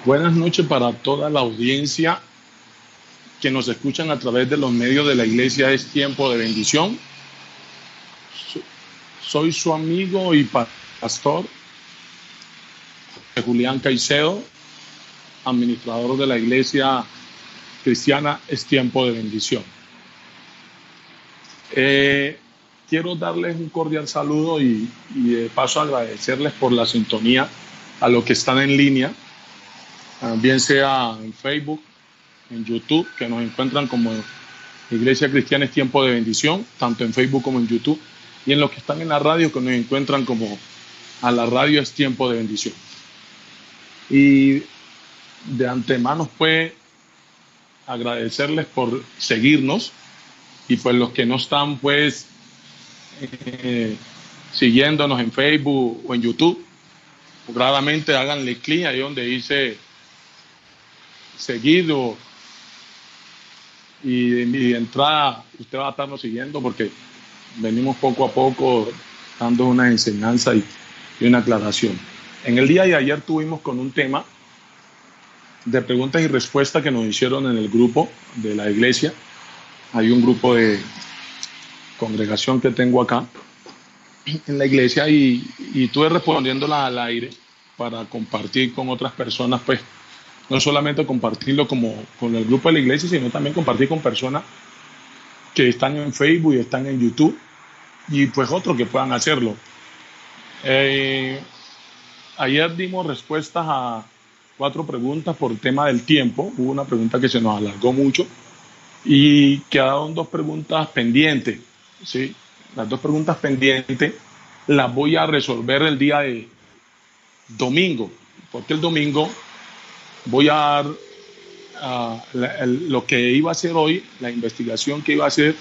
Buenas noches para toda la audiencia que nos escuchan a través de los medios de la iglesia. Es tiempo de bendición. Soy su amigo y pastor Julián Caicedo, administrador de la iglesia cristiana Es Tiempo de Bendición. Quiero darles un cordial saludo y de paso agradecerles por la sintonía a los que están en línea, bien sea en Facebook, en YouTube, que nos encuentran como Iglesia Cristiana Es Tiempo de Bendición, tanto en Facebook como en YouTube, y en los que están en la radio, que nos encuentran como a la radio Es Tiempo de Bendición. Y de antemano pues agradecerles por seguirnos, y pues los que no están pues siguiéndonos en Facebook o en YouTube, claramente háganle clic ahí donde dice seguido, y de entrada usted va a estarnos siguiendo porque venimos poco a poco dando una enseñanza y una aclaración. En el día de ayer tuvimos con un tema de preguntas y respuestas que nos hicieron en el grupo de la iglesia. Hay un grupo de congregación que tengo acá en la iglesia y estuve respondiéndola al aire para compartir con otras personas, pues no solamente compartirlo como con el grupo de la iglesia, sino también compartir con personas que están en Facebook y están en YouTube, y pues otros que puedan hacerlo. Ayer dimos respuestas a 4 preguntas por el tema del tiempo. Hubo una pregunta que se nos alargó mucho y quedaron 2 preguntas pendientes, ¿sí? Las 2 preguntas pendientes las voy a resolver el día de domingo, porque el domingo voy a dar lo que iba a hacer hoy, la investigación que iba a hacer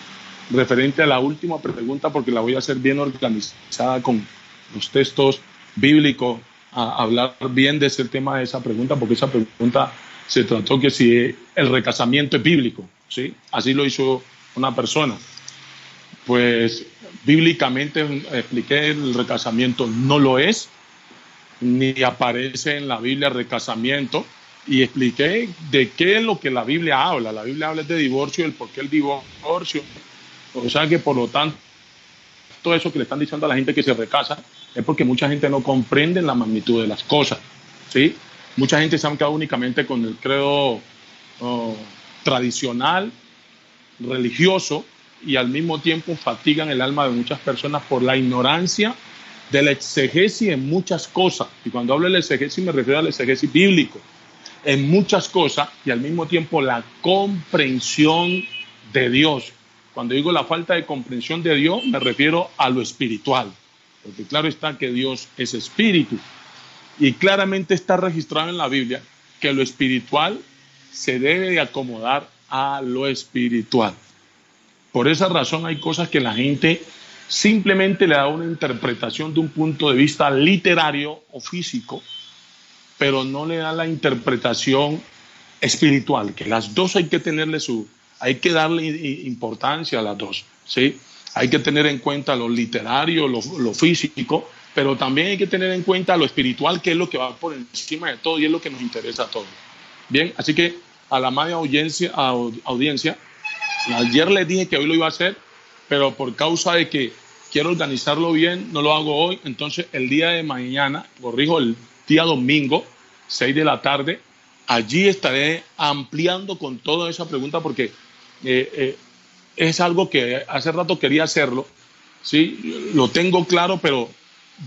referente a la última pregunta, porque la voy a hacer bien organizada con los textos bíblicos, a hablar bien de ese tema de esa pregunta, porque esa pregunta se trató que si el recasamiento es bíblico, ¿sí? Así lo hizo una persona. Pues bíblicamente expliqué, el recasamiento no lo es, ni aparece en la Biblia recasamiento, y expliqué de qué es lo que la Biblia habla. La Biblia habla de divorcio, el por qué el divorcio. O sea que por lo tanto, todo eso que le están diciendo a la gente que se recasa es porque mucha gente no comprende la magnitud de las cosas, ¿sí? Mucha gente se ha quedado únicamente con el credo tradicional, religioso, y al mismo tiempo fatigan el alma de muchas personas por la ignorancia de la exegesis en muchas cosas. Y cuando hablo de la exegesis me refiero a la exegesis bíblico en muchas cosas, y al mismo tiempo la comprensión de Dios. Cuando digo la falta de comprensión de Dios, me refiero a lo espiritual, porque claro está que Dios es espíritu, y claramente está registrado en la Biblia que lo espiritual se debe de acomodar a lo espiritual. Por esa razón hay cosas que la gente simplemente le da una interpretación de un punto de vista literario o físico, pero no le da la interpretación espiritual, que las dos hay que tenerle hay que darle importancia a las dos, ¿sí? Hay que tener en cuenta lo literario, lo físico, pero también hay que tener en cuenta lo espiritual, que es lo que va por encima de todo y es lo que nos interesa a todos. Bien, así que a la amada audiencia, ayer les dije que hoy lo iba a hacer, pero por causa de que quiero organizarlo bien, no lo hago hoy. Entonces el día de mañana, corrijo, el día domingo, 6 de la tarde, allí estaré ampliando con toda esa pregunta, porque es algo que hace rato quería hacerlo, ¿sí? Lo tengo claro, pero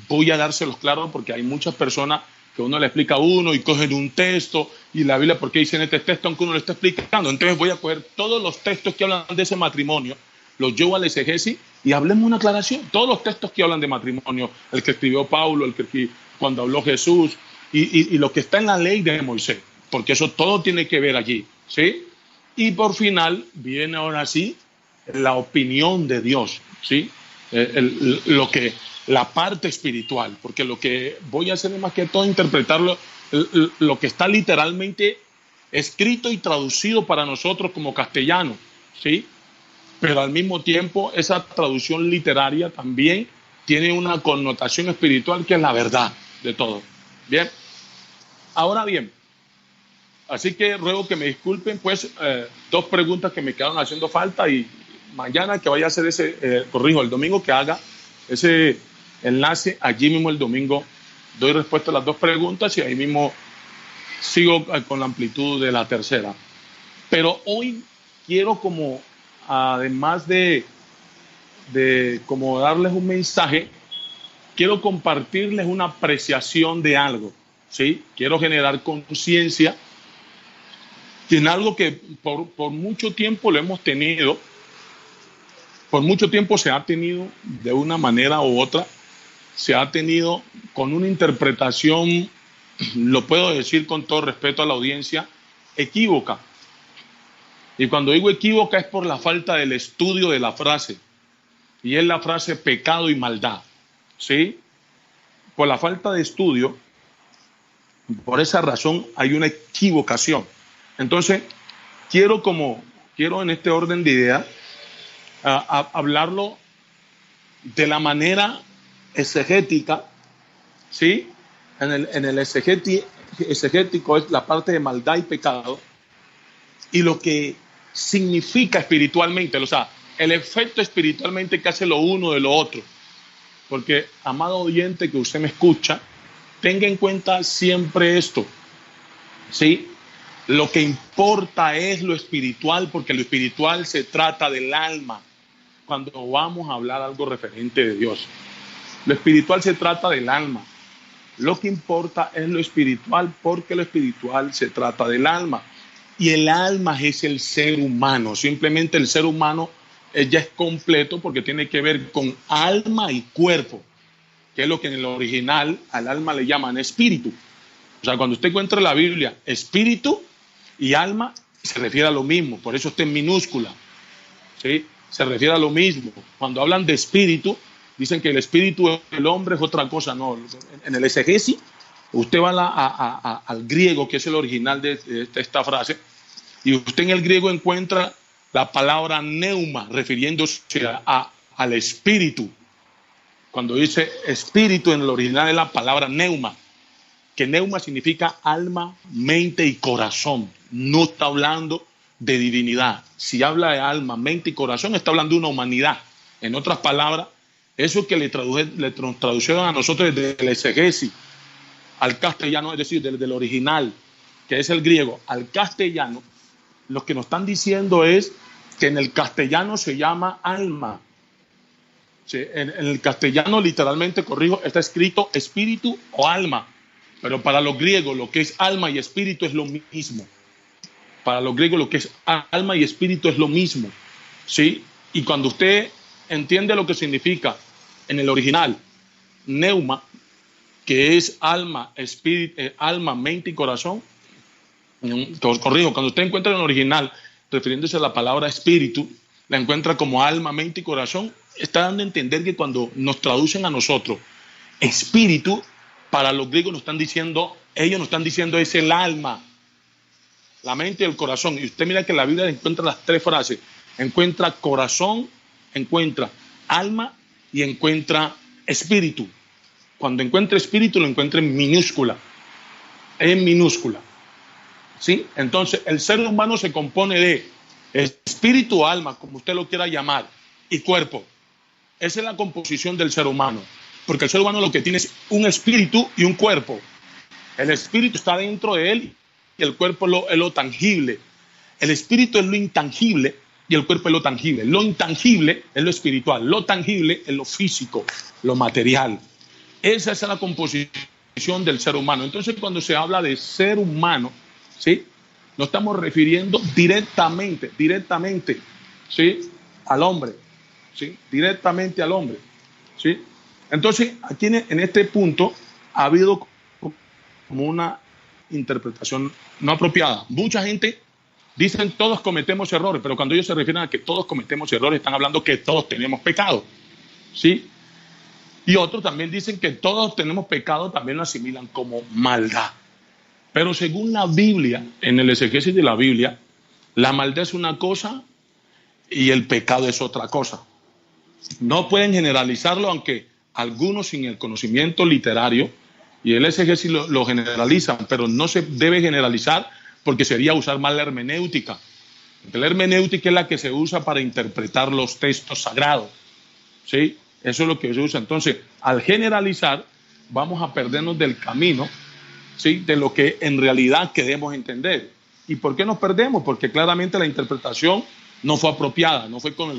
voy a dárselos claro porque hay muchas personas que uno le explica a uno y cogen un texto y la Biblia, ¿por qué dice en este texto aunque uno le está explicando? Entonces voy a coger todos los textos que hablan de ese matrimonio, los llevo al exegesis y hablemos una aclaración. Todos los textos que hablan de matrimonio, el que escribió Pablo, el que cuando habló Jesús y lo que está en la ley de Moisés, porque eso todo tiene que ver allí, ¿sí? Y por final viene ahora sí la opinión de Dios, ¿sí? La parte espiritual, porque lo que voy a hacer es más que todo interpretarlo, lo que está literalmente escrito y traducido para nosotros como castellano, ¿sí? Pero al mismo tiempo esa traducción literaria también tiene una connotación espiritual que es la verdad de todo. Bien, ahora bien, Así que ruego que me disculpen, pues, dos preguntas que me quedaron haciendo falta y mañana que vaya a hacer el domingo que haga ese enlace, allí mismo el domingo doy respuesta a las dos preguntas y ahí mismo sigo con la amplitud de la tercera. Pero hoy quiero como, además de como darles un mensaje, quiero compartirles una apreciación de algo, ¿sí? Quiero generar conciencia en algo que por mucho tiempo lo hemos tenido, por mucho tiempo se ha tenido de una manera u otra, se ha tenido con una interpretación, lo puedo decir con todo respeto a la audiencia, equívoca. Y cuando digo equívoca es por la falta del estudio de la frase, y es la frase pecado y maldad, ¿sí? Por la falta de estudio, por esa razón hay una equivocación. Entonces, quiero en este orden de ideas hablarlo de la manera exegética, ¿sí? En el exegético es la parte de maldad y pecado y lo que significa espiritualmente, o sea, el efecto espiritualmente que hace lo uno de lo otro. Porque, amado oyente que usted me escucha, tenga en cuenta siempre esto, ¿sí? Lo que importa es lo espiritual, porque lo espiritual se trata del alma. Cuando vamos a hablar algo referente de Dios, lo espiritual se trata del alma. Lo que importa es lo espiritual, porque lo espiritual se trata del alma. Y el alma es el ser humano. Simplemente el ser humano ya es completo porque tiene que ver con alma y cuerpo, que es lo que en el original al alma le llaman espíritu. O sea, cuando usted encuentra en la Biblia espíritu y alma, se refiere a lo mismo, por eso está en minúscula, ¿sí? Se refiere a lo mismo. Cuando hablan de espíritu, dicen que el espíritu del hombre es otra cosa. No, en el exegesis, usted va al griego, que es el original de esta frase, y usted en el griego encuentra la palabra neuma, refiriéndose al espíritu. Cuando dice espíritu, en el original es la palabra neuma, que neuma significa alma, mente y corazón. No está hablando de divinidad. Si habla de alma, mente y corazón, está hablando de una humanidad. En otras palabras, eso que le tradujeron a nosotros desde el exegesis al castellano, es decir, desde el original, que es el griego, al castellano, lo que nos están diciendo es que en el castellano se llama alma. Sí, en el castellano, literalmente, corrijo, está escrito espíritu o alma. Pero para los griegos, lo que es alma y espíritu es lo mismo. Para los griegos, lo que es alma y espíritu es lo mismo, ¿sí? Y cuando usted entiende lo que significa en el original, neuma, que es alma, espíritu, alma, mente y corazón, corrijo, cuando usted encuentra en el original, refiriéndose a la palabra espíritu, la encuentra como alma, mente y corazón, está dando a entender que cuando nos traducen a nosotros espíritu, para los griegos nos están diciendo, ellos nos están diciendo es el alma, la mente y el corazón. Y usted mira que la Biblia encuentra las tres frases. Encuentra corazón, encuentra alma y encuentra espíritu. Cuando encuentra espíritu lo encuentra en minúscula. En minúscula. ¿Sí? Entonces el ser humano se compone de espíritu o alma, como usted lo quiera llamar, y cuerpo. Esa es la composición del ser humano. Porque el ser humano lo que tiene es un espíritu y un cuerpo. El espíritu está dentro de él y el cuerpo es lo tangible. El espíritu es lo intangible y el cuerpo es lo tangible. Lo intangible es lo espiritual, lo tangible es lo físico, lo material. Esa es la composición del ser humano. Entonces, cuando se habla de ser humano, ¿sí? No estamos refiriendo directamente, ¿sí? Al hombre, ¿sí? Directamente al hombre, ¿sí? Entonces, aquí en este punto ha habido como una interpretación no apropiada. Mucha gente dicen todos cometemos errores, pero cuando ellos se refieren a que todos cometemos errores, están hablando que todos tenemos pecado, ¿sí? Y otros también dicen que todos tenemos pecado, también lo asimilan como maldad. Pero según la Biblia, en el exégesis de la Biblia, la maldad es una cosa y el pecado es otra cosa. No pueden generalizarlo, aunque algunos sin el conocimiento literario y el exégesis lo generalizan, pero no se debe generalizar porque sería usar mal la hermenéutica. Porque la hermenéutica es la que se usa para interpretar los textos sagrados, ¿sí? Eso es lo que se usa. Entonces, al generalizar, vamos a perdernos del camino, ¿sí? De lo que en realidad queremos entender. ¿Y por qué nos perdemos? Porque claramente la interpretación no fue apropiada, no fue con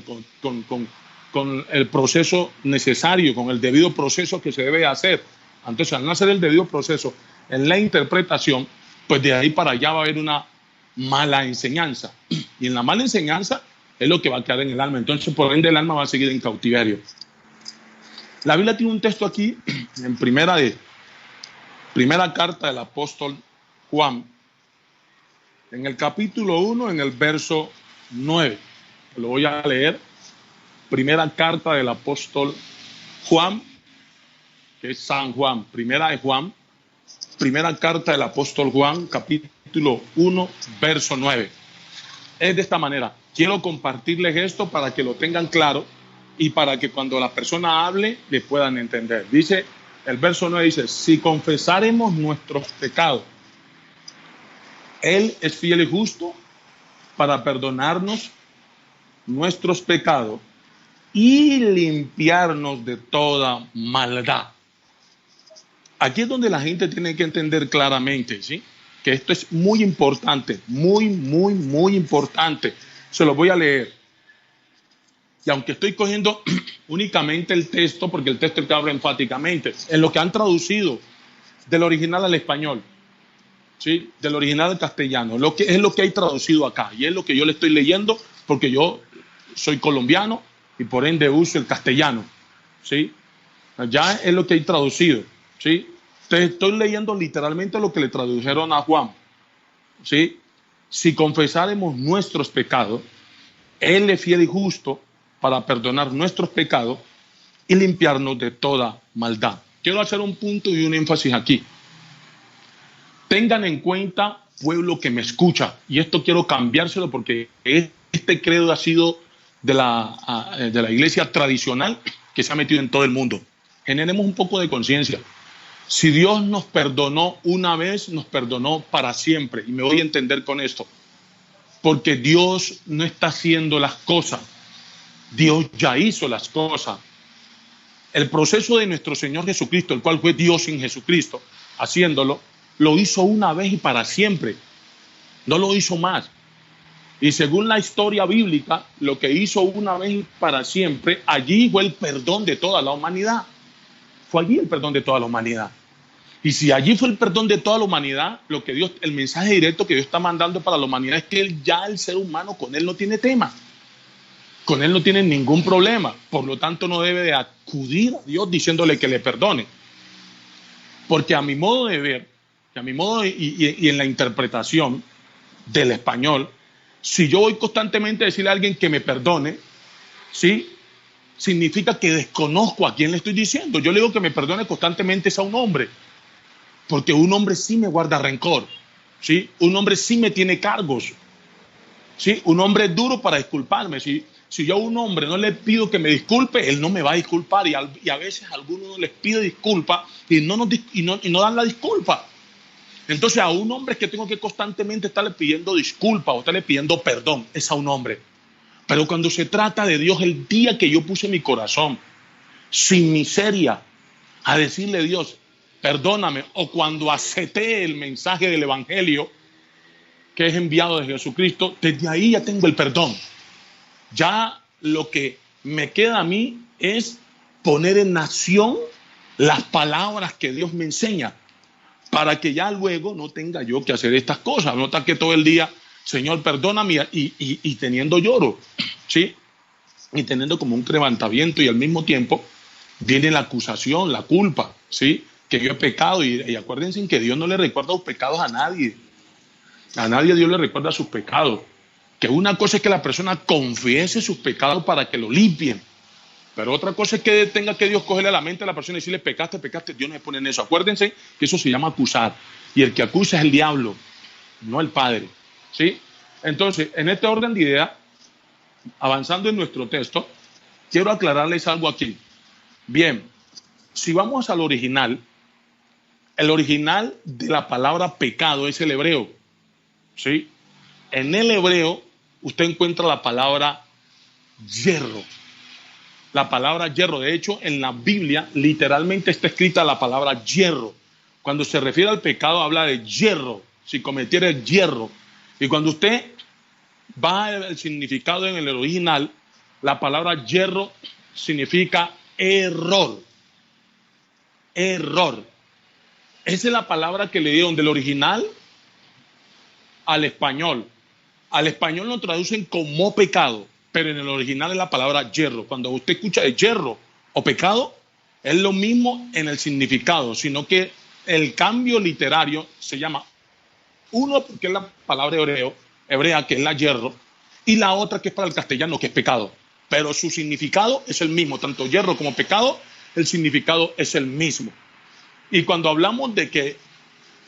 el proceso necesario, con el debido proceso que se debe hacer. Entonces, al no hacer el debido proceso en la interpretación, pues de ahí para allá va a haber una mala enseñanza. Y en la mala enseñanza es lo que va a quedar en el alma. Entonces, por ende, el alma va a seguir en cautiverio. La Biblia tiene un texto aquí, en primera carta del apóstol Juan, en el capítulo 1, en el verso 9. Lo voy a leer. Primera carta del apóstol Juan, que es San Juan. Primera de Juan. Primera carta del apóstol Juan, capítulo 1, verso 9. Es de esta manera. Quiero compartirles esto para que lo tengan claro y para que cuando la persona hable le puedan entender. Dice, el verso 9 dice, si confesaremos nuestros pecados, Él es fiel y justo para perdonarnos nuestros pecados y limpiarnos de toda maldad. Aquí es donde la gente tiene que entender claramente, ¿sí? Que esto es muy importante, muy, muy, muy importante. Se lo voy a leer. Y aunque estoy cogiendo únicamente el texto, porque el texto habla enfáticamente, en lo que han traducido del original al español, ¿sí? Del original al castellano, es lo que hay traducido acá. Y es lo que yo le estoy leyendo, porque yo soy colombiano y por ende uso el castellano, ¿sí? Ya es lo que hay traducido, ¿sí? Entonces estoy leyendo literalmente lo que le tradujeron a Juan, ¿sí? Si confesáremos nuestros pecados, Él es fiel y justo para perdonar nuestros pecados y limpiarnos de toda maldad. Quiero hacer un punto y un énfasis aquí. Tengan en cuenta, pueblo que me escucha, y esto quiero cambiárselo porque este credo ha sido de la iglesia tradicional que se ha metido en todo el mundo. Generemos un poco de conciencia. Si Dios nos perdonó una vez, nos perdonó para siempre. Y me voy a entender con esto. Porque Dios no está haciendo las cosas. Dios ya hizo las cosas. El proceso de nuestro Señor Jesucristo, el cual fue Dios sin Jesucristo, haciéndolo, lo hizo una vez y para siempre. No lo hizo más. Y según la historia bíblica, lo que hizo una vez y para siempre, allí fue el perdón de toda la humanidad. Fue allí el perdón de toda la humanidad. Y si allí fue el perdón de toda la humanidad, lo que Dios, el mensaje directo que Dios está mandando para la humanidad es que el ser humano, con él no tiene tema. Con él no tiene ningún problema. Por lo tanto, no debe de acudir a Dios diciéndole que le perdone. Porque a mi modo de ver, y en la interpretación del español, si yo voy constantemente a decirle a alguien que me perdone, ¿sí? Significa que desconozco a quién le estoy diciendo. Yo le digo que me perdone constantemente es a un hombre, porque un hombre sí me guarda rencor, ¿sí? Un hombre sí me tiene cargos, ¿sí? Un hombre es duro para disculparme. Si yo a un hombre no le pido que me disculpe, él no me va a disculpar, y a veces a algunos les pide disculpa y no dan la disculpa. Entonces a un hombre que tengo que constantemente estarle pidiendo disculpa o estarle pidiendo perdón es a un hombre. Pero cuando se trata de Dios, el día que yo puse mi corazón sin miseria a decirle a Dios, perdóname, o cuando acepté el mensaje del evangelio que es enviado de Jesucristo, desde ahí ya tengo el perdón. Ya lo que me queda a mí es poner en acción las palabras que Dios me enseña, para que ya luego no tenga yo que hacer estas cosas. Nota que todo el día, Señor, perdóname, y teniendo lloro, ¿sí? Y teniendo como un quebrantamiento, y al mismo tiempo viene la acusación, la culpa, ¿sí? Que yo he pecado, y acuérdense que Dios no le recuerda los pecados a nadie. A nadie Dios le recuerda sus pecados. Que una cosa es que la persona confiese sus pecados para que lo limpien. Pero otra cosa es que tenga que Dios cogerle a la mente a la persona y decirle, pecaste, Dios no se pone en eso. Acuérdense que eso se llama acusar. Y el que acusa es el diablo, no el Padre, ¿sí? Entonces, en este orden de idea, avanzando en nuestro texto, quiero aclararles algo aquí. Bien, si vamos al original, el original de la palabra pecado es el hebreo, ¿sí? En el hebreo usted encuentra la palabra hierro. La palabra hierro, de hecho, en la Biblia literalmente está escrita la palabra hierro. Cuando se refiere al pecado habla de hierro, si cometiera el hierro. Y cuando usted va al significado en el original, la palabra hierro significa error. Error. Esa es la palabra que le dieron del original al español. Al español lo traducen como pecado, pero en el original es la palabra hierro. Cuando usted escucha de hierro o pecado, es lo mismo en el significado, sino que el cambio literario se llama uno porque es la palabra hebrea, que es la hierro, y la otra que es para el castellano, que es pecado. Pero su significado es el mismo, tanto hierro como pecado, el significado es el mismo. Y cuando hablamos de que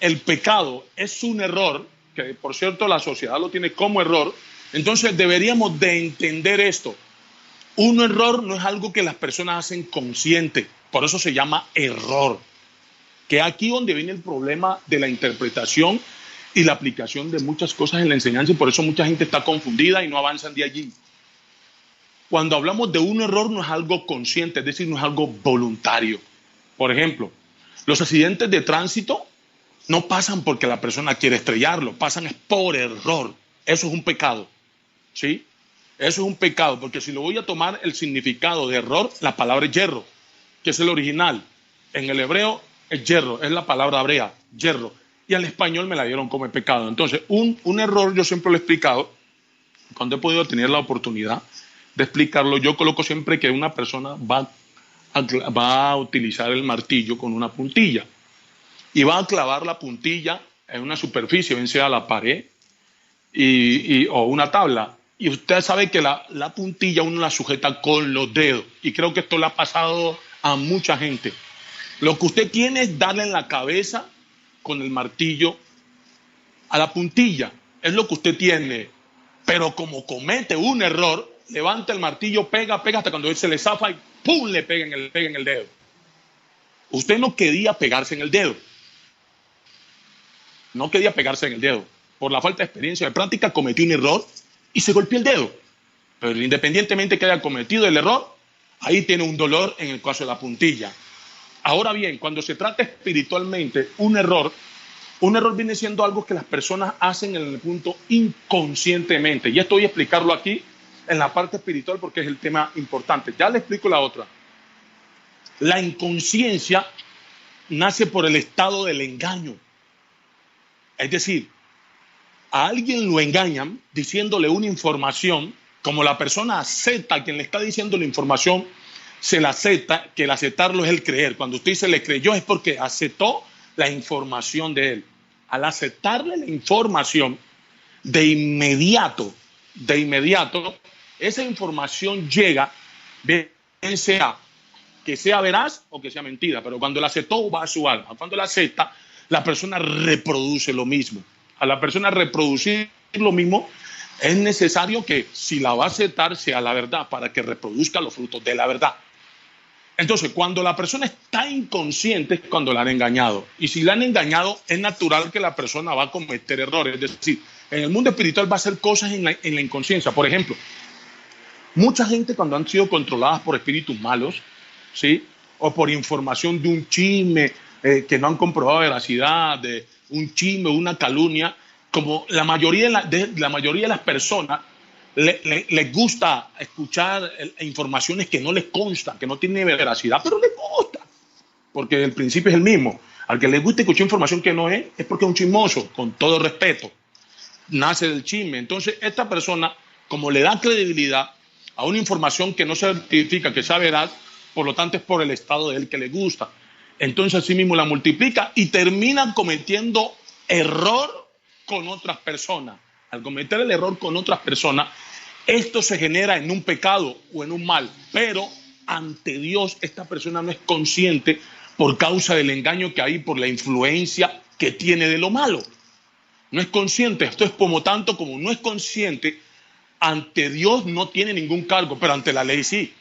el pecado es un error, que por cierto la sociedad lo tiene como error, entonces deberíamos de entender esto. Un error no es algo que las personas hacen consciente, por eso se llama error. Que es aquí donde viene el problema de la interpretación y la aplicación de muchas cosas en la enseñanza, y por eso mucha gente está confundida y no avanzan de allí. Cuando hablamos de un error no es algo consciente, es decir, no es algo voluntario. Por ejemplo, los accidentes de tránsito no pasan porque la persona quiere estrellarlo, pasan es por error. Eso es un pecado, ¿sí? Eso es un pecado, porque si lo voy a tomar el significado de error, la palabra es hierro, que es el original. En el hebreo es hierro, es la palabra hebrea, hierro. Y al español me la dieron como pecado. Entonces, un error, yo siempre lo he explicado, cuando he podido tener la oportunidad de explicarlo, yo coloco siempre que una persona va a utilizar el martillo con una puntilla y va a clavar la puntilla en una superficie, bien sea la pared o una tabla. Y usted sabe que la puntilla uno la sujeta con los dedos. Y creo que esto le ha pasado a mucha gente. Lo que usted tiene es darle en la cabeza con el martillo a la puntilla. Es lo que usted tiene. Pero como comete un error, levanta el martillo, pega hasta cuando él se le zafa y ¡pum! Le pega en el dedo. Usted no quería pegarse en el dedo. No quería pegarse en el dedo. Por la falta de experiencia de práctica cometió un error y se golpeó el dedo. Pero independientemente que haya cometido el error, ahí tiene un dolor en el caso de la puntilla. Ahora bien, cuando se trata espiritualmente, un error viene siendo algo que las personas hacen en el punto inconscientemente. Y esto voy a explicarlo aquí en la parte espiritual porque es el tema importante. Ya le explico la otra. La inconsciencia nace por el estado del engaño. Es decir, a alguien lo engañan diciéndole una información, como la persona acepta a quien le está diciendo la información, se la acepta, que el aceptarlo es el creer. Cuando usted se le creyó es porque aceptó la información de él. Al aceptarle la información, de inmediato, esa información llega, bien sea que sea veraz o que sea mentira, pero cuando la aceptó va a su alma. Cuando la acepta, la persona reproduce lo mismo. A la persona reproducir lo mismo, es necesario que si la va a aceptar sea la verdad para que reproduzca los frutos de la verdad. Entonces, cuando la persona está inconsciente es cuando la han engañado. Y si la han engañado, es natural que la persona va a cometer errores. Es decir, en el mundo espiritual va a hacer cosas en la inconsciencia. Por ejemplo, mucha gente cuando han sido controladas por espíritus malos, ¿sí? O por información de un chisme que no han comprobado veracidad, de un chisme, una calumnia, como la mayoría de las personas les gusta escuchar informaciones que no les constan, que no tienen veracidad, pero les gusta, porque el principio es el mismo. Al que les gusta escuchar información que no es porque es un chismoso, con todo respeto. Nace del chisme. Entonces, esta persona, como le da credibilidad a una información que no se certifica que sea veraz, por lo tanto es por el estado de él que le gusta. Entonces, así mismo la multiplica y termina cometiendo error con otras personas. Al cometer el error con otras personas, esto se genera en un pecado o en un mal, pero ante Dios esta persona no es consciente por causa del engaño que hay, por la influencia que tiene de lo malo. No es consciente. Esto es como tanto como no es consciente, ante Dios no tiene ningún cargo, pero ante la ley sí.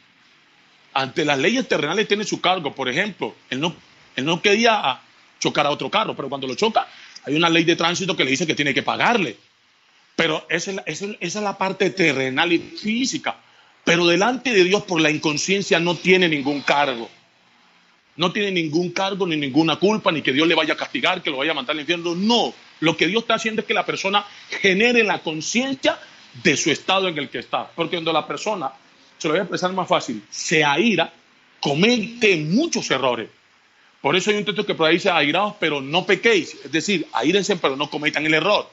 Ante las leyes terrenales tiene su cargo. Por ejemplo, él no quería chocar a otro carro, pero cuando lo choca hay una ley de tránsito que le dice que tiene que pagarle. Pero esa es la parte terrenal y física. Pero delante de Dios, por la inconsciencia, no tiene ningún cargo. No tiene ningún cargo ni ninguna culpa, ni que Dios le vaya a castigar, que lo vaya a mandar al infierno. No, lo que Dios está haciendo es que la persona genere la conciencia de su estado en el que está. Porque cuando la persona, se lo voy a expresar más fácil, se aira, comete muchos errores. Por eso hay un texto que por ahí dice, airaos, pero no pequéis. Es decir, aírense, pero no cometan el error.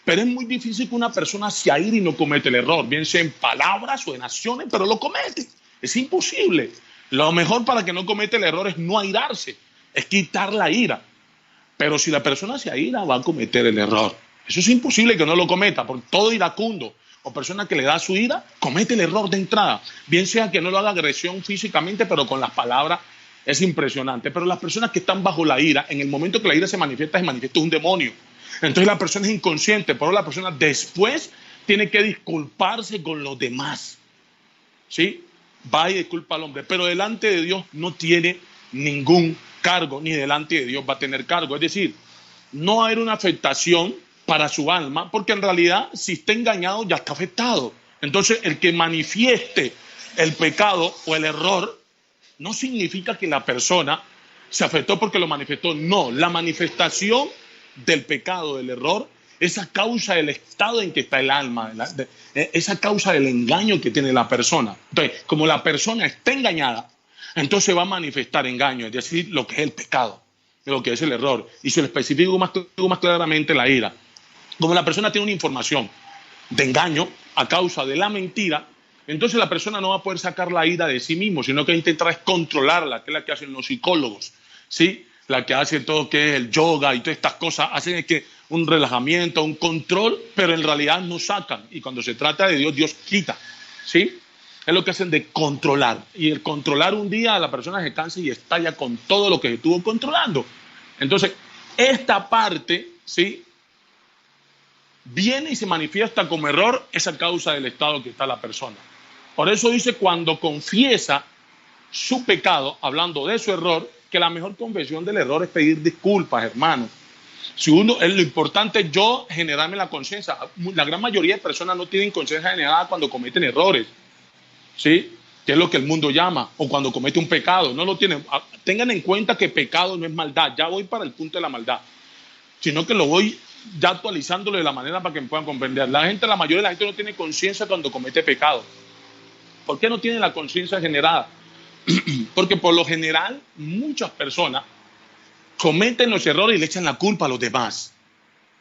Pero es muy difícil que una persona se aire y no comete el error, bien sea en palabras o en acciones, pero lo comete. Es imposible. Lo mejor para que no cometa el error es no airarse, es quitar la ira. Pero si la persona se aira, va a cometer el error. Eso es imposible que no lo cometa, porque todo iracundo o persona que le da su ira, comete el error de entrada. Bien sea que no lo haga agresión físicamente, pero con las palabras es impresionante. Pero las personas que están bajo la ira, en el momento que la ira se manifiesta un demonio. Entonces la persona es inconsciente, pero la persona después tiene que disculparse con los demás. ¿Sí? Va y disculpa al hombre, pero delante de Dios no tiene ningún cargo, ni delante de Dios va a tener cargo. Es decir, no va a haber una afectación para su alma, porque en realidad si está engañado ya está afectado. Entonces el que manifieste el pecado o el error no significa que la persona se afectó porque lo manifestó. No, la manifestación del pecado, del error, esa causa del estado en que está el alma, esa causa del engaño que tiene la persona. Entonces, como la persona está engañada, entonces va a manifestar engaño, es decir, lo que es el pecado, lo que es el error. Y si lo especifico más claramente, la ira. Como la persona tiene una información de engaño a causa de la mentira, entonces la persona no va a poder sacar la ira de sí mismo, sino que intentará es controlarla, que es la que hacen los psicólogos, ¿sí? La que hace todo que es el yoga y todas estas cosas, hacen que un relajamiento, un control, pero en realidad no sacan. Y cuando se trata de Dios, Dios quita, ¿sí? Es lo que hacen de controlar. Y el controlar un día a la persona se cansa y estalla con todo lo que estuvo controlando. Entonces, esta parte, ¿sí? Viene y se manifiesta como error, esa causa del estado que está la persona. Por eso dice, cuando confiesa su pecado, hablando de su error, que la mejor confesión del error es pedir disculpas, hermano. Si uno, lo importante es yo generarme la conciencia. La gran mayoría de personas no tienen conciencia generada cuando cometen errores, ¿sí? Que es lo que el mundo llama, o cuando comete un pecado, no lo tienen. Tengan en cuenta que pecado no es maldad, ya voy para el punto de la maldad, sino que lo voy ya actualizándolo de la manera para que me puedan comprender. La mayoría de la gente no tiene conciencia cuando comete pecado. ¿Por qué no tiene la conciencia generada? Porque por lo general muchas personas cometen los errores y le echan la culpa a los demás,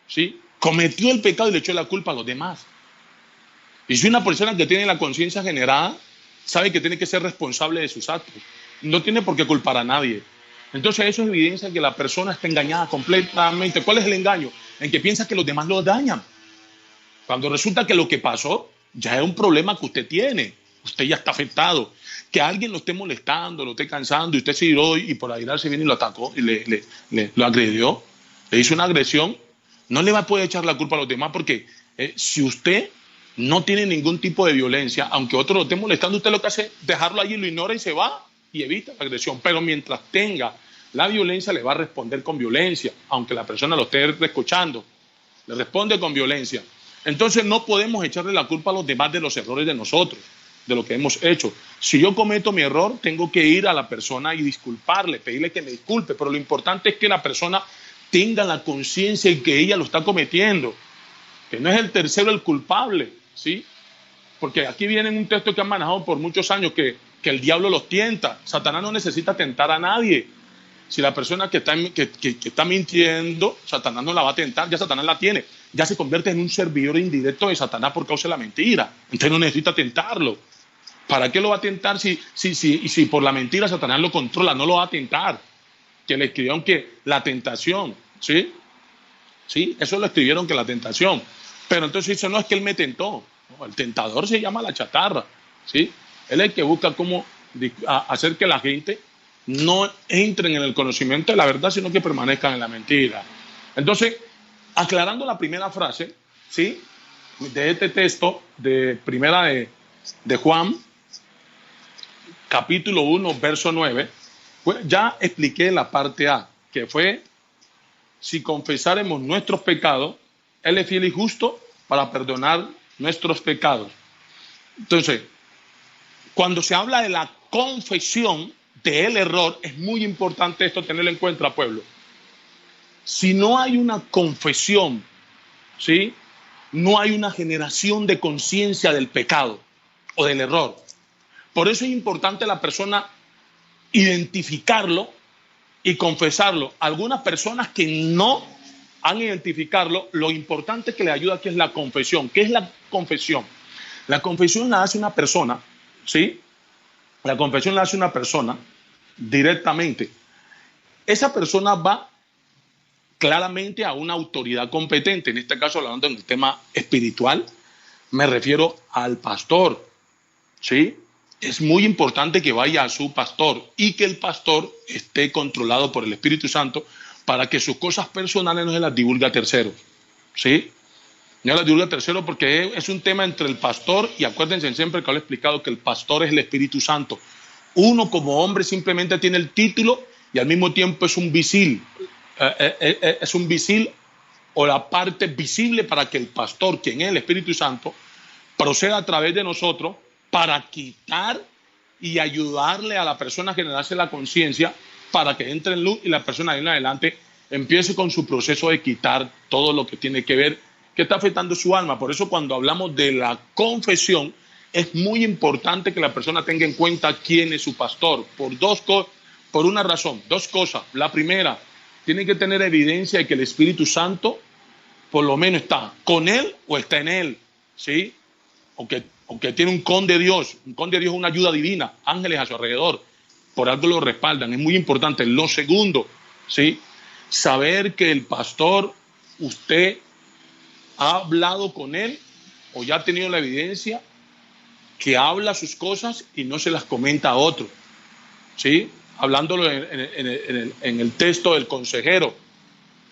¿sí? Cometió el pecado y le echó la culpa a los demás. Y si una persona que tiene la conciencia generada sabe que tiene que ser responsable de sus actos, no tiene por qué culpar a nadie. Entonces eso evidencia que la persona está engañada completamente. ¿Cuál es el engaño? En que piensa que los demás lo dañan, cuando resulta que lo que pasó ya es un problema que usted tiene. Usted ya está afectado. Que alguien lo esté molestando, lo esté cansando, y usted se iró y por airarse viene y lo atacó y lo agredió, le hizo una agresión, no le va a poder echar la culpa a los demás, porque si usted no tiene ningún tipo de violencia, aunque otro lo esté molestando, usted lo que hace es dejarlo allí, lo ignora y se va y evita la agresión. Pero mientras tenga la violencia, le va a responder con violencia, aunque la persona lo esté escuchando, le responde con violencia. Entonces no podemos echarle la culpa a los demás de los errores de nosotros, de lo que hemos hecho. Si yo cometo mi error, tengo que ir a la persona y disculparle, pedirle que me disculpe, pero lo importante es que la persona tenga la conciencia en que ella lo está cometiendo, que no es el tercero el culpable, ¿sí? Porque aquí viene un texto que han manejado por muchos años, que el diablo los tienta. Satanás no necesita tentar a nadie. Si la persona que está mintiendo, Satanás no la va a tentar, ya Satanás la tiene. Ya se convierte en un servidor indirecto de Satanás por causa de la mentira. Entonces no necesita tentarlo. ¿Para qué lo va a tentar si por la mentira Satanás lo controla? No lo va a tentar. Que le escribieron que la tentación, ¿sí? Sí, eso lo escribieron, que la tentación. Pero entonces dice, no, es que él me tentó. No, el tentador se llama la chatarra, ¿sí? Él es el que busca cómo hacer que la gente no entren en el conocimiento de la verdad, sino que permanezcan en la mentira. Entonces, aclarando la primera frase, ¿sí? De este texto de primera de Juan, capítulo 1, verso 9, pues ya expliqué la parte A, que fue, si confesáremos nuestros pecados, Él es fiel y justo para perdonar nuestros pecados. Entonces, cuando se habla de la confesión del error, es muy importante esto tenerlo en cuenta, pueblo. Si no hay una confesión, ¿sí?, no hay una generación de conciencia del pecado o del error. Por eso es importante la persona identificarlo y confesarlo. Algunas personas que no han identificarlo, lo importante que le ayuda aquí es la confesión. ¿Qué es la confesión? La confesión la hace una persona, ¿sí? La confesión la hace una persona directamente. Esa persona va claramente a una autoridad competente, en este caso hablando del tema espiritual, me refiero al pastor, ¿sí? Es muy importante que vaya a su pastor y que el pastor esté controlado por el Espíritu Santo para que sus cosas personales no se las divulgue a terceros, ¿sí? No las divulgue a terceros porque es un tema entre el pastor, y acuérdense siempre que lo he explicado que el pastor es el Espíritu Santo. Uno como hombre simplemente tiene el título y al mismo tiempo es un visil. Es un visil o la parte visible para que el pastor, quien es el Espíritu Santo, proceda a través de nosotros para quitar y ayudarle a la persona a generarse la conciencia para que entre en luz y la persona de en adelante empiece con su proceso de quitar todo lo que tiene que ver, que está afectando su alma. Por eso cuando hablamos de la confesión, es muy importante que la persona tenga en cuenta quién es su pastor, por una razón, dos cosas. La primera, tiene que tener evidencia de que el Espíritu Santo por lo menos está con él o está en él, ¿sí? O que tiene un con de Dios. Un con de Dios es una ayuda divina, ángeles a su alrededor, por algo lo respaldan. Es muy importante. Lo segundo, ¿sí?, saber que el pastor, usted ha hablado con él o ya ha tenido la evidencia que habla sus cosas y no se las comenta a otro, ¿sí? Hablándolo en el texto del consejero,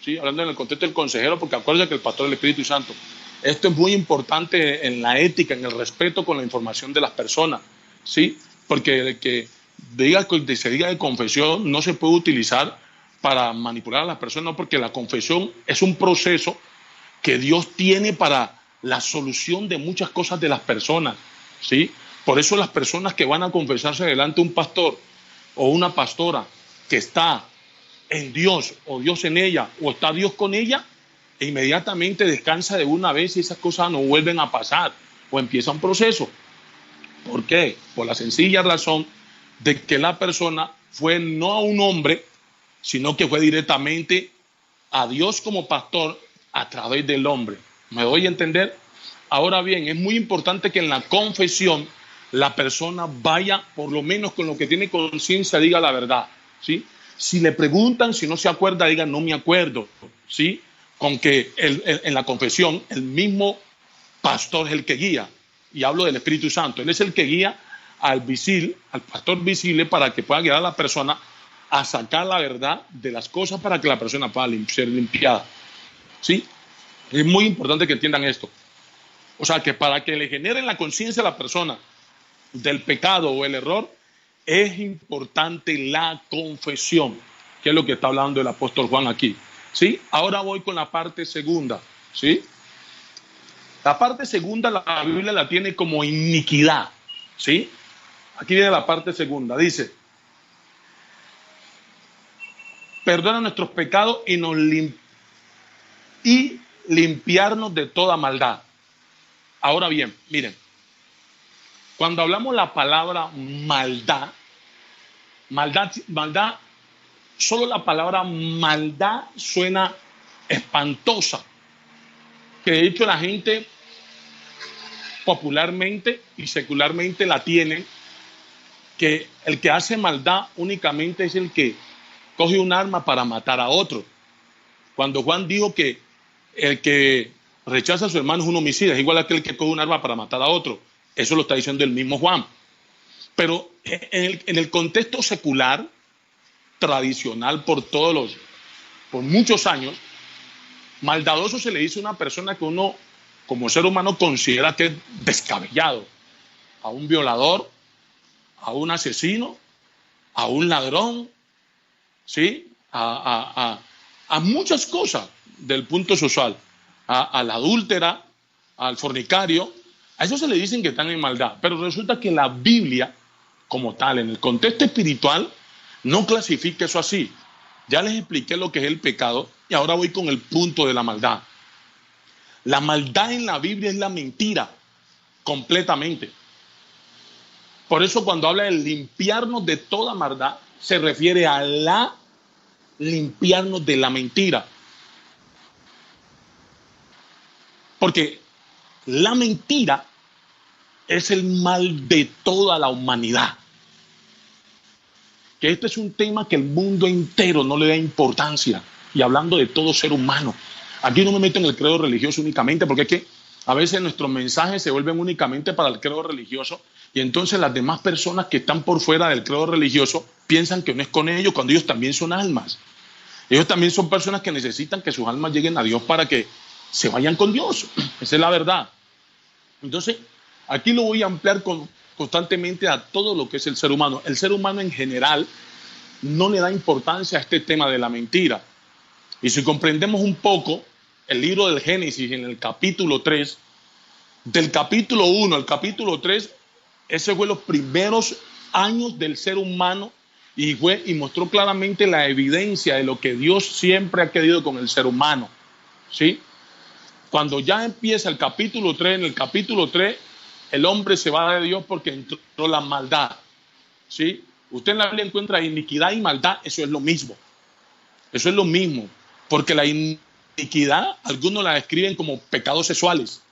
¿sí? Hablando en el contexto del consejero, porque acuérdense que el pastor es el Espíritu Santo. Esto es muy importante en la ética, en el respeto con la información de las personas, ¿sí? Porque el que se diga de confesión no se puede utilizar para manipular a las personas, porque la confesión es un proceso que Dios tiene para la solución de muchas cosas de las personas, ¿sí? Por eso las personas que van a confesarse delante de un pastor o una pastora que está en Dios o Dios en ella o está Dios con ella, e inmediatamente descansa de una vez y esas cosas no vuelven a pasar o empieza un proceso. ¿Por qué? Por la sencilla razón de que la persona fue no a un hombre, sino que fue directamente a Dios como pastor a través del hombre. ¿Me doy a entender? Ahora bien, es muy importante que en la confesión la persona vaya, por lo menos con lo que tiene conciencia, diga la verdad, ¿sí? Si le preguntan, si no se acuerda, diga no me acuerdo, ¿sí? Con que en la confesión el mismo pastor es el que guía, y hablo del Espíritu Santo. Él es el que guía al pastor visible, para que pueda guiar a la persona a sacar la verdad de las cosas para que la persona pueda ser limpiada, ¿sí? Es muy importante que entiendan esto. O sea, que para que le generen la conciencia a la persona del pecado o el error, es importante la confesión, que es lo que está hablando el apóstol Juan aquí, ¿sí? Ahora voy con la parte segunda, ¿sí? La parte segunda la Biblia la tiene como iniquidad, ¿sí? Aquí viene la parte segunda, dice: perdona nuestros pecados y limpiarnos de toda maldad. Ahora bien, miren, cuando hablamos la palabra maldad, solo la palabra maldad suena espantosa, que de hecho la gente popularmente y secularmente la tiene, que el que hace maldad únicamente es el que coge un arma para matar a otro. Cuando Juan dijo que el que rechaza a su hermano es un homicida, es igual a aquel que coge un arma para matar a otro. Eso lo está diciendo el mismo Juan. Pero en el contexto secular, tradicional por muchos años, maldadoso se le dice a una persona que uno como ser humano considera que es descabellado. A un violador, a un asesino, a un ladrón, ¿sí? A muchas cosas del punto social, a la adúltera, al fornicario, a eso se le dicen que están en maldad. Pero resulta que la Biblia, como tal, en el contexto espiritual, no clasifica eso así. Ya les expliqué lo que es el pecado y ahora voy con el punto de la maldad. La maldad en la Biblia es la mentira, completamente. Por eso cuando habla de limpiarnos de toda maldad, se refiere a limpiarnos de la mentira. Porque la mentira es el mal de toda la humanidad. Que este es un tema que el mundo entero no le da importancia. Y hablando de todo ser humano. Aquí no me meto en el credo religioso únicamente, porque es que a veces nuestros mensajes se vuelven únicamente para el credo religioso y entonces las demás personas que están por fuera del credo religioso piensan que no es con ellos cuando ellos también son almas. Ellos también son personas que necesitan que sus almas lleguen a Dios para que se vayan con Dios. Esa es la verdad. Entonces, aquí lo voy a ampliar constantemente a todo lo que es el ser humano. El ser humano en general no le da importancia a este tema de la mentira. Y si comprendemos un poco el libro del Génesis en el capítulo 3, del capítulo 1 al capítulo 3, ese fue los primeros años del ser humano y mostró claramente la evidencia de lo que Dios siempre ha querido con el ser humano. ¿Sí? Cuando ya empieza el capítulo 3, en el capítulo 3, el hombre se va de Dios porque entró la maldad. ¿Sí? Usted en la Biblia encuentra iniquidad y maldad, eso es lo mismo. Eso es lo mismo. Porque la iniquidad, algunos la describen como pecados sexuales.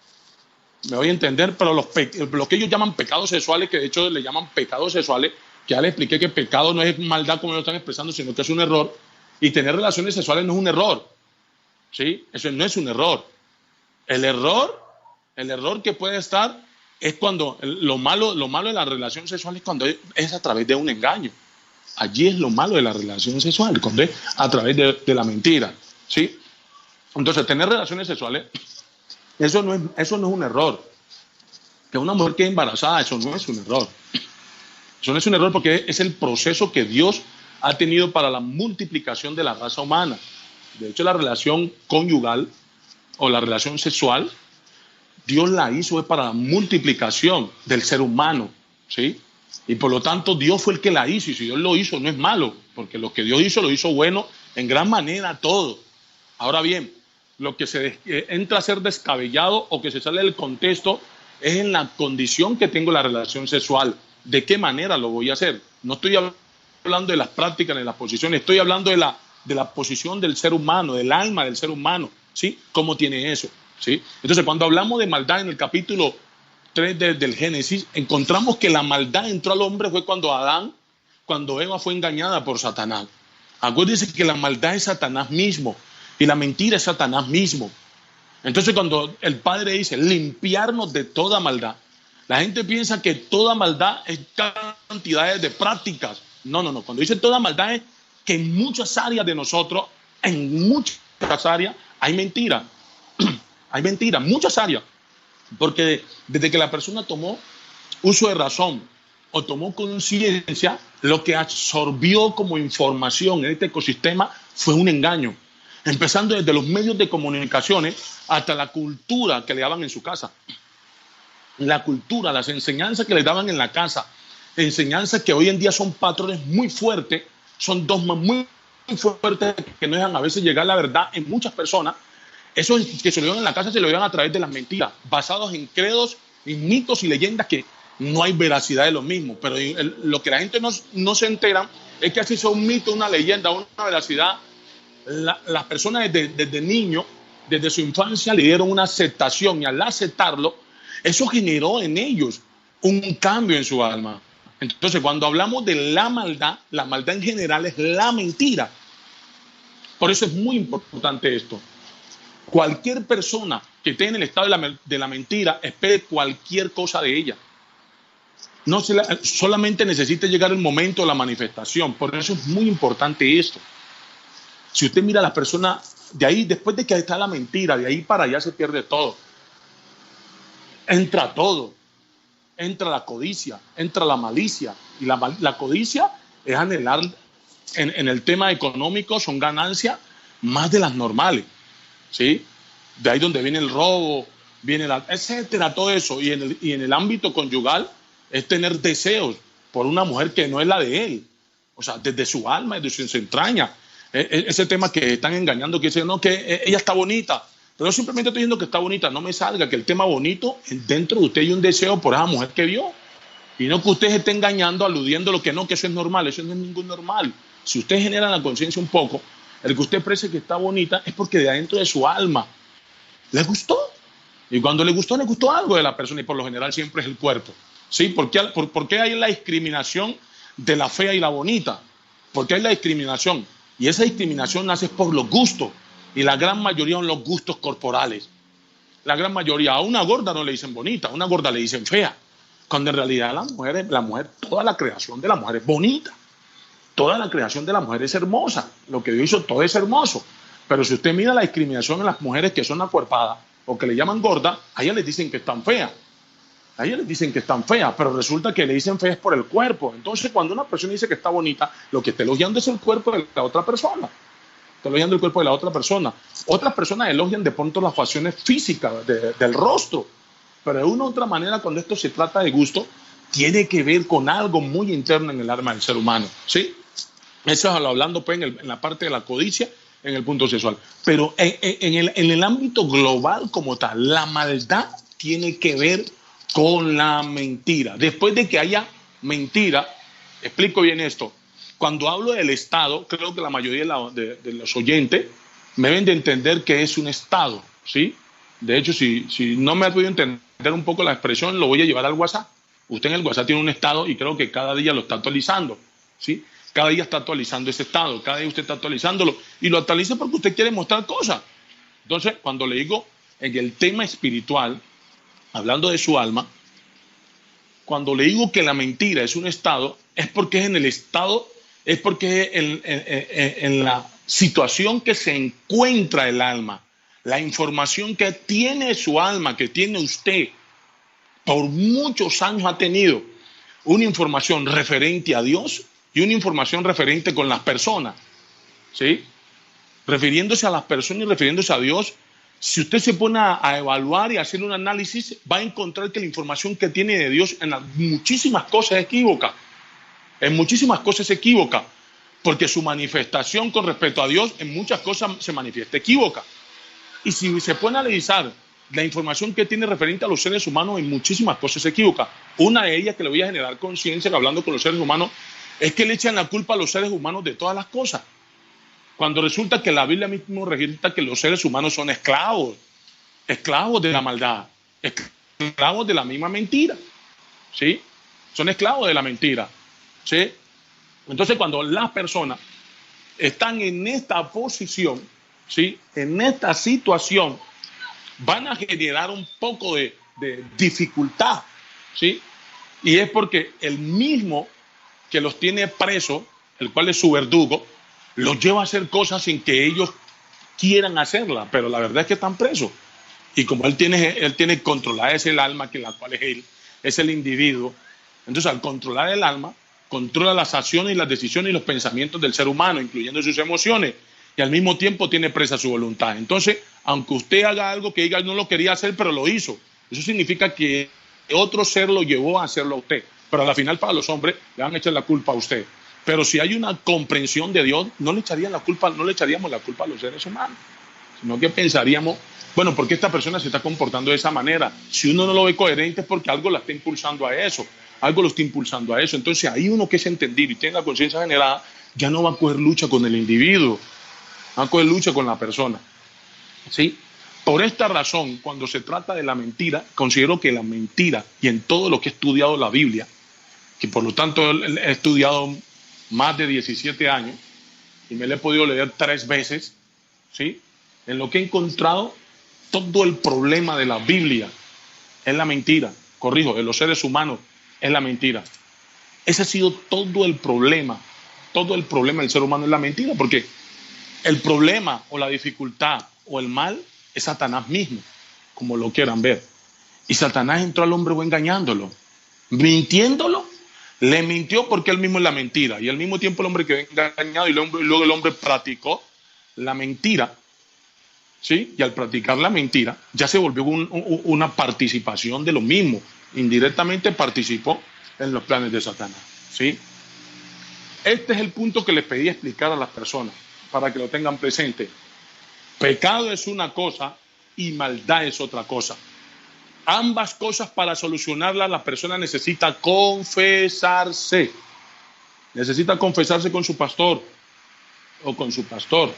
Me voy a entender, pero lo que ellos llaman pecados sexuales, que de hecho le llaman pecados sexuales, que ya les expliqué que pecado no es maldad como lo están expresando, sino que es un error. Y tener relaciones sexuales no es un error. ¿Sí? Eso no es un error. El error que puede estar es cuando lo malo de la relación sexual es cuando es a través de un engaño. Allí es lo malo de la relación sexual, cuando es a través de la mentira. ¿Sí? Entonces, tener relaciones sexuales, eso no es un error. Que una mujer quede embarazada, eso no es un error. Eso no es un error porque es el proceso que Dios ha tenido para la multiplicación de la raza humana. De hecho, la relación conyugal o la relación sexual, Dios la hizo para la multiplicación del ser humano, ¿sí? Y por lo tanto, Dios fue el que la hizo. Y si Dios lo hizo, no es malo, porque lo que Dios hizo, lo hizo bueno en gran manera todo. Ahora bien, lo que entra a ser descabellado o que se sale del contexto es en la condición que tengo la relación sexual. ¿De qué manera lo voy a hacer? No estoy hablando de las prácticas ni de las posiciones, estoy hablando de la posición del ser humano, del alma del ser humano, ¿sí? ¿Cómo tiene eso? ¿Sí? Entonces, cuando hablamos de maldad en el capítulo 3 del Génesis, encontramos que la maldad entró al hombre fue cuando Eva fue engañada por Satanás. Acuérdense que la maldad es Satanás mismo. Y la mentira es Satanás mismo. Entonces, cuando el Padre dice limpiarnos de toda maldad, la gente piensa que toda maldad es cantidades de prácticas. No. Cuando dice toda maldad es que en muchas áreas de nosotros, en muchas áreas, hay mentira. Hay mentira, muchas áreas. Porque desde que la persona tomó uso de razón o tomó conciencia, lo que absorbió como información en este ecosistema fue un engaño. Empezando desde los medios de comunicaciones hasta la cultura que le daban en su casa. La cultura, las enseñanzas que le daban en la casa, enseñanzas que hoy en día son patrones muy fuertes, son dogmas muy fuertes que no dejan a veces llegar a la verdad en muchas personas. Eso que se lo llevan en la casa se lo llevan a través de las mentiras, basados en credos, en mitos y leyendas que no hay veracidad de lo mismo. Pero lo que la gente no se entera es que así son un mito, una leyenda, una veracidad. Las personas desde niño, desde su infancia, le dieron una aceptación y al aceptarlo, eso generó en ellos un cambio en su alma. Entonces, cuando hablamos de la maldad en general es la mentira. Por eso es muy importante esto. Cualquier persona que esté en el estado de la mentira, espere cualquier cosa de ella. No solamente necesita llegar el momento de la manifestación. Por eso es muy importante esto. Si usted mira a las personas, de ahí, después de que está la mentira, de ahí para allá se pierde todo. Entra todo. Entra la codicia, entra la malicia. Y la codicia es anhelar, en el tema económico, son ganancias más de las normales. ¿Sí? De ahí donde viene el robo, viene etcétera, todo eso. Y en el ámbito conyugal es tener deseos por una mujer que no es la de él. O sea, desde su alma, desde su entraña. Ese tema que están engañando, que dicen, no, que ella está bonita. Pero yo simplemente estoy diciendo que está bonita. No me salga que el tema bonito, dentro de usted hay un deseo por esa mujer que vio. Y no que usted se esté engañando, aludiendo lo que no, que eso es normal. Eso no es ningún normal. Si usted genera la conciencia un poco, el que usted exprese que está bonita es porque de adentro de su alma le gustó. Y cuando le gustó algo de la persona, y por lo general siempre es el cuerpo. ¿Sí? ¿Por qué hay la discriminación de la fea y la bonita? ¿Por qué hay la discriminación? Y esa discriminación nace por los gustos. Y la gran mayoría son los gustos corporales. La gran mayoría. A una gorda no le dicen bonita, a una gorda le dicen fea. Cuando en realidad la mujer, toda la creación de la mujer es bonita. Toda la creación de la mujer es hermosa. Lo que Dios hizo, todo es hermoso. Pero si usted mira la discriminación en las mujeres que son acuerpadas o que le llaman gorda, a ellas les dicen que están feas. A ellas les dicen que están feas, pero resulta que le dicen feas por el cuerpo. Entonces, cuando una persona dice que está bonita, lo que está elogiando es el cuerpo de la otra persona. Está elogiando el cuerpo de la otra persona. Otras personas elogian de pronto las facciones físicas del rostro. Pero de una u otra manera, cuando esto se trata de gusto, tiene que ver con algo muy interno en el alma del ser humano. ¿Sí? Eso es hablando pues, en la parte de la codicia, en el punto sexual. Pero en el ámbito global como tal, la maldad tiene que ver con la mentira. Después de que haya mentira, explico bien esto. Cuando hablo del Estado, creo que la mayoría de los oyentes me deben de entender que es un Estado, ¿sí? De hecho, si no me ha podido entender un poco la expresión, lo voy a llevar al WhatsApp. Usted en el WhatsApp tiene un Estado y creo que cada día lo está actualizando, ¿sí? Cada día está actualizando ese Estado, cada día usted está actualizándolo y lo actualiza porque usted quiere mostrar cosas. Entonces, cuando le digo en el tema espiritual, hablando de su alma, cuando le digo que la mentira es un estado, es porque es en el estado, es porque en la situación que se encuentra el alma, la información que tiene su alma, que tiene usted, por muchos años ha tenido una información referente a Dios y una información referente con las personas, ¿sí? Refiriéndose a las personas y refiriéndose a Dios. Si usted se pone a evaluar y a hacer un análisis, va a encontrar que la información que tiene de Dios en muchísimas cosas es equívoca. En muchísimas cosas se equivoca. Porque su manifestación con respecto a Dios en muchas cosas se manifiesta equívoca. Y si se pone a analizar la información que tiene referente a los seres humanos, en muchísimas cosas se equivoca. Una de ellas que le voy a generar conciencia, hablando con los seres humanos, es que le echan la culpa a los seres humanos de todas las cosas. Cuando resulta que la Biblia mismo registra que los seres humanos son esclavos de la maldad, esclavos de la misma mentira, ¿sí? Son esclavos de la mentira, ¿sí? Entonces, cuando las personas están en esta posición, ¿sí? En esta situación, van a generar un poco de dificultad, ¿sí? Y es porque el mismo que los tiene presos, el cual es su verdugo, los lleva a hacer cosas sin que ellos quieran hacerlas, pero la verdad es que están presos. Y como él tiene controlada es el alma, que la cual es él, es el individuo. Entonces, al controlar el alma, controla las acciones y las decisiones y los pensamientos del ser humano, incluyendo sus emociones, y al mismo tiempo tiene presa su voluntad. Entonces, aunque usted haga algo que diga no lo quería hacer, pero lo hizo, eso significa que otro ser lo llevó a hacerlo a usted. Pero al final, para los hombres, le van a echar la culpa a usted. Pero si hay una comprensión de Dios, no le echaríamos la culpa a los seres humanos, sino que pensaríamos, bueno, ¿por qué esta persona se está comportando de esa manera? Si uno no lo ve coherente es porque algo la está impulsando a eso, algo lo está impulsando a eso. Entonces ahí uno que es entendido y tiene la conciencia generada, ya no va a coger lucha con el individuo, va a coger lucha con la persona, ¿sí? Por esta razón, cuando se trata de la mentira, considero que la mentira, y en todo lo que he estudiado la Biblia, que por lo tanto he estudiado más de 17 años y me la he podido leer 3 veces, ¿sí? En lo que he encontrado, todo el problema de la Biblia es la mentira. Corrijo, de los seres humanos es la mentira. Ese ha sido todo el problema del ser humano es la mentira, porque el problema o la dificultad o el mal es Satanás mismo, como lo quieran ver. Y Satanás entró al hombre engañándolo, mintiéndolo. Le mintió porque él mismo es la mentira. Y al mismo tiempo el hombre quedó engañado y luego el hombre practicó la mentira. ¿sí? Y al practicar la mentira, ya se volvió una participación de lo mismo. Indirectamente participó en los planes de Satanás, ¿sí? Este es el punto que les pedí explicar a las personas, para que lo tengan presente. Pecado es una cosa y maldad es otra cosa. Ambas cosas, para solucionarlas, la persona necesita confesarse. Necesita confesarse con su pastor o con su pastora.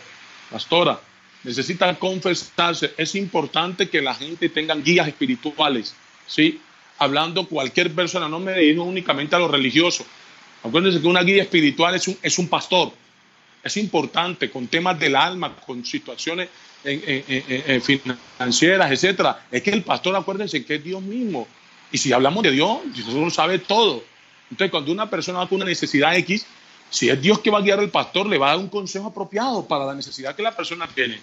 Necesita confesarse. Es importante que la gente tenga guías espirituales, ¿sí? Hablando cualquier persona, no me dirijo únicamente a los religiosos. Acuérdense que una guía espiritual es un pastor. Es importante, con temas del alma, con situaciones financieras, etcétera. Es que el pastor, acuérdense que es Dios mismo. Y si hablamos de Dios, Dios lo sabe todo. Entonces, cuando una persona va con una necesidad X, si es Dios que va a guiar al pastor, le va a dar un consejo apropiado para la necesidad que la persona tiene,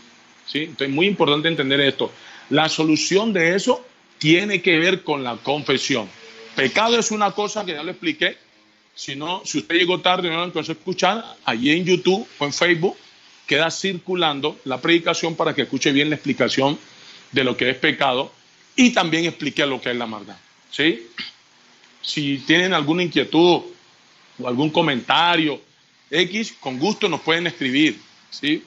¿sí? Entonces, es muy importante entender esto. La solución de eso tiene que ver con la confesión. Pecado es una cosa que ya lo expliqué. Si usted llegó tarde y no lo alcanzó a escuchar, allí en YouTube o en Facebook queda circulando la predicación para que escuche bien la explicación de lo que es pecado y también explique lo que es la maldad, ¿sí? Si tienen alguna inquietud o algún comentario X, con gusto nos pueden escribir, ¿sí?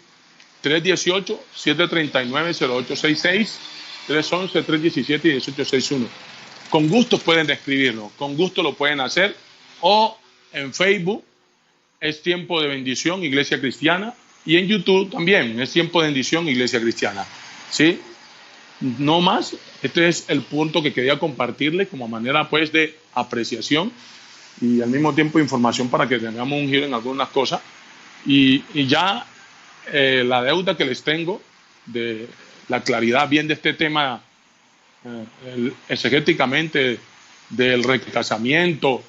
318-739-0866, 311-317-1861. Con gusto pueden escribirlo, con gusto lo pueden hacer. O en Facebook es Tiempo de Bendición Iglesia Cristiana, y en YouTube también es Tiempo de Bendición Iglesia Cristiana, ¿sí? No más. Este es el punto que quería compartirle como manera pues de apreciación y al mismo tiempo información para que tengamos un giro en algunas cosas. Y ya la deuda que les tengo de la claridad bien de este tema exegéticamente del recasamiento,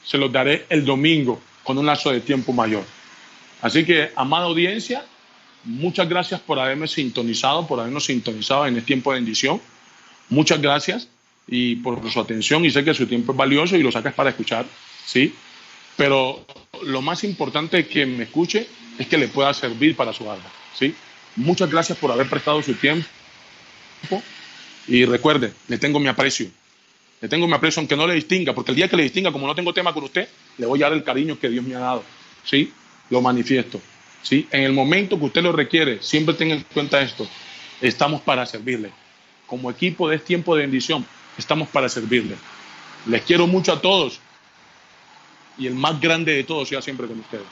se los daré el domingo con un lazo de tiempo mayor. Así que, amada audiencia, muchas gracias por habernos sintonizado en este tiempo de bendición. Muchas gracias y por su atención, y sé que su tiempo es valioso y lo sacas para escuchar, ¿sí? Pero lo más importante que me escuche es que le pueda servir para su alma, ¿sí? Muchas gracias por haber prestado su tiempo y recuerde, le tengo mi aprecio. Le tengo mi aprecio, aunque no le distinga, porque el día que le distinga, como no tengo tema con usted, le voy a dar el cariño que Dios me ha dado, ¿sí? Lo manifiesto, ¿sí? En el momento que usted lo requiere, siempre tenga en cuenta esto: estamos para servirle. Como equipo de este tiempo de bendición, estamos para servirle. Les quiero mucho a todos y el más grande de todos sea siempre con ustedes.